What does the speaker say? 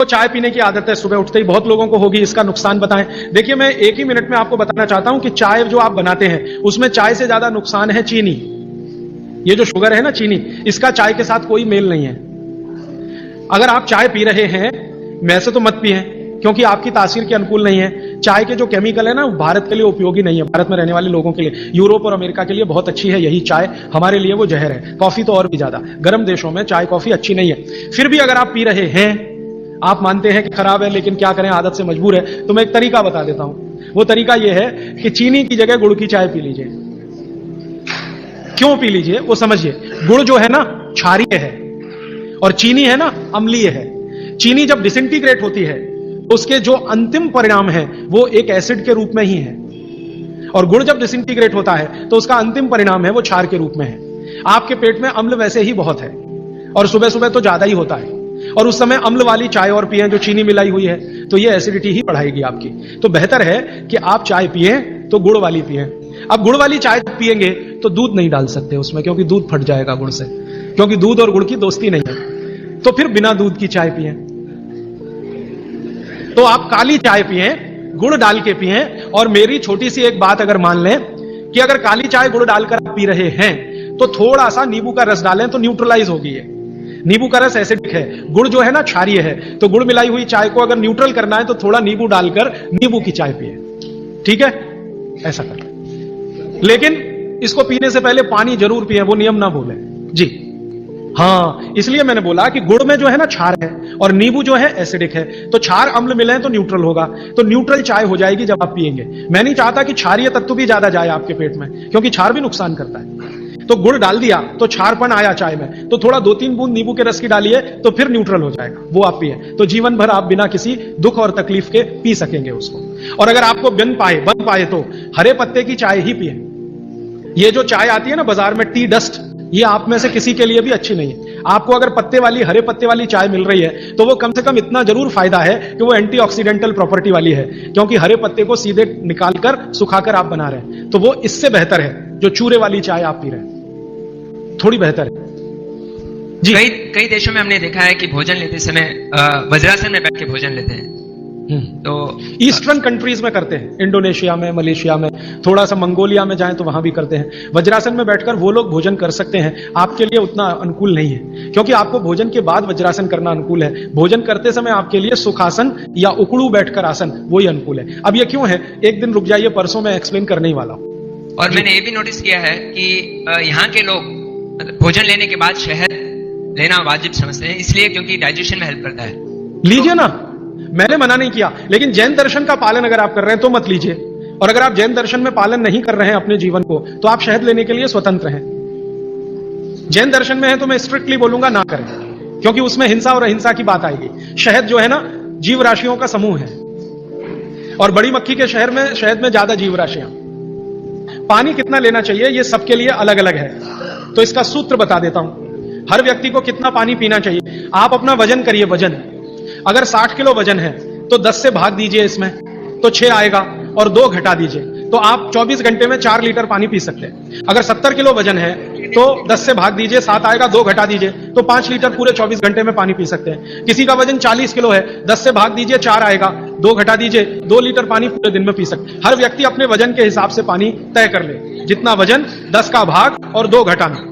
तो चाय पीने की आदत है सुबह उठते ही, बहुत लोगों को होगी, इसका नुकसान बताएं। देखिए मैं एक ही मिनट में आपको बताना चाहता हूं कि चाय जो आप बनाते हैं उसमें चाय से ज्यादा नुकसान है चीनी। ये जो शुगर है ना, चीनी, इसका चाय के साथ कोई मेल नहीं है। अगर आप चाय पी रहे हैं, वैसे तो मत पिए क्योंकि आपकी तासीर के अनुकूल नहीं है। चाय के जो केमिकल है ना, भारत के लिए उपयोगी नहीं है, भारत में रहने वाले लोगों के लिए। यूरोप और अमेरिका के लिए बहुत अच्छी है यही चाय, हमारे लिए वो जहर है। कॉफी तो और भी ज्यादा, गर्म देशों में चाय कॉफी अच्छी नहीं है। फिर भी अगर आप पी रहे हैं, आप मानते हैं कि खराब है लेकिन क्या करें, आदत से मजबूर है, तो मैं एक तरीका बता देता हूं। वो तरीका यह है कि चीनी की जगह गुड़ की चाय पी लीजिए। क्यों पी लीजिए वो समझिए। गुड़ जो है ना क्षारीय है और चीनी है ना अम्लीय है। चीनी जब डिसइंटीग्रेट होती है तो उसके जो अंतिम परिणाम है वो एक एसिड के रूप में ही है, और गुड़ जब डिसइंटीग्रेट होता है तो उसका अंतिम परिणाम है वो क्षार के रूप में है। आपके पेट में अम्ल वैसे ही बहुत है और सुबह सुबह तो ज्यादा ही होता है, और उस समय अम्ल वाली चाय और पिए जो चीनी मिलाई हुई है तो ये एसिडिटी ही बढ़ाएगी आपकी। तो बेहतर है कि आप चाय पिए तो गुड़ वाली पिए। अब गुड़ वाली चाय पिएंगे तो दूध नहीं डाल सकते उसमें, क्योंकि दूध फट जाएगा गुड़ से, क्योंकि दूध और गुड़ की दोस्ती नहीं है। तो फिर बिना दूध की चाय पिए। तो आप काली चाय पिए, गुड़ डाल के पिए। और मेरी छोटी सी एक बात अगर मान लें कि अगर काली चाय गुड़ डालकर आप पी रहे हैं तो थोड़ा सा नींबू का रस डालें तो न्यूट्रलाइज होगी ये। नींबू का रस एसिडिक है, गुड़ जो है ना क्षारीय है, तो गुड़ मिलाई हुई चाय को अगर न्यूट्रल करना है तो थोड़ा नींबू डालकर नींबू की चाय पिए। ठीक है, ऐसा कर। लेकिन इसको पीने से पहले पानी जरूर पिए, वो नियम ना भूलें जी। हाँ, इसलिए मैंने बोला कि गुड़ में जो है ना क्षार है और नींबू जो है एसिडिक है, तो क्षार अम्ल मिले तो न्यूट्रल होगा, तो न्यूट्रल चाय हो जाएगी जब आप पिएंगे। मैं नहीं चाहता कि क्षारीय तत्व भी ज्यादा जाए आपके पेट में, क्योंकि क्षार भी नुकसान करता है। तो गुड़ डाल दिया तो क्षारपन आया चाय में, तो थोड़ा 2-3 बूंद नींबू के रस की डालिए तो फिर न्यूट्रल हो जाएगा, वो आप पिए। तो जीवन भर आप बिना किसी दुख और तकलीफ के पी सकेंगे उसको। और अगर आपको बन पाए तो हरे पत्ते की चाय ही पिए। ये जो चाय आती है ना बाजार में, टी डस्ट, ये आप में से किसी के लिए भी अच्छी नहीं है। आपको अगर हरे पत्ते वाली चाय मिल रही है तो वो कम से कम इतना जरूर फायदा है कि वो एंटीऑक्सीडेंटल प्रॉपर्टी वाली है, क्योंकि हरे पत्ते को सीधे निकालकर सुखाकर आप बना रहे हैं। तो वो इससे बेहतर है जो चूरे वाली चाय आप पी रहे हैं, थोड़ी बेहतर है जी। कई देशों में हमने देखा है कि भोजन लेते समय वज्रासन में बैठ के भोजन लेते हैं। तो ईस्टर्न कंट्रीज में करते हैं, इंडोनेशिया में, मलेशिया में, थोड़ा सा मंगोलिया में जाएं तो वहां भी करते हैं। वज्रासन में बैठकर वो लोग भोजन कर सकते हैं, आपके लिए उतना अनुकूल नहीं है, क्योंकि आपको भोजन के बाद वज्रासन करना अनुकूल है। भोजन करते समय आपके लिए सुखासन या उकड़ू बैठकर आसन वही अनुकूल है। अब ये क्यों है, एक दिन रुक जाइए, परसों मैं एक्सप्लेन करने ही वाला हूं। और मैंने ये भी नोटिस किया है कि यहाँ के लोग भोजन लेने के बाद शहद लेना वाजिब समझते हैं, इसलिए क्योंकि डाइजेशन में हेल्प करता है। लीजिए ना, मैंने मना नहीं किया, लेकिन जैन दर्शन का पालन अगर आप कर रहे हैं तो मत लीजिए। और अगर आप जैन दर्शन में पालन नहीं कर रहे हैं अपने जीवन को, तो आप शहद लेने के लिए स्वतंत्र हैं। जैन दर्शन में है तो मैं स्ट्रिक्टली बोलूंगा ना करें, क्योंकि उसमें हिंसा और अहिंसा की बात आएगी। शहद जो है ना जीव राशियों का समूह है, और बड़ी मक्खी के शहद में ज्यादा जीव राशियां। पानी कितना लेना चाहिए ये सबके लिए अलग अलग है, तो इसका सूत्र बता देता हूं। हर व्यक्ति को कितना पानी पीना चाहिए, आप अपना वजन करिए। वजन अगर 60 किलो वजन है तो 10 से भाग दीजिए, इसमें तो 6 आएगा, और 2 घटा दीजिए, तो आप 24 घंटे में 4 लीटर पानी पी सकते हैं। अगर 70 किलो वजन है तो 10 से भाग दीजिए, 7 आएगा, 2 घटा दीजिए, तो 5 लीटर पूरे 24 घंटे में पानी पी सकते हैं। किसी का वजन 40 किलो है, 10 से भाग दीजिए, 4 आएगा, 2 घटा दीजिए, 2 लीटर पानी पूरे दिन में पी सकते हैं। हर व्यक्ति अपने वजन के हिसाब से पानी तय कर ले, जितना वजन 10 का भाग और 2 घटाना।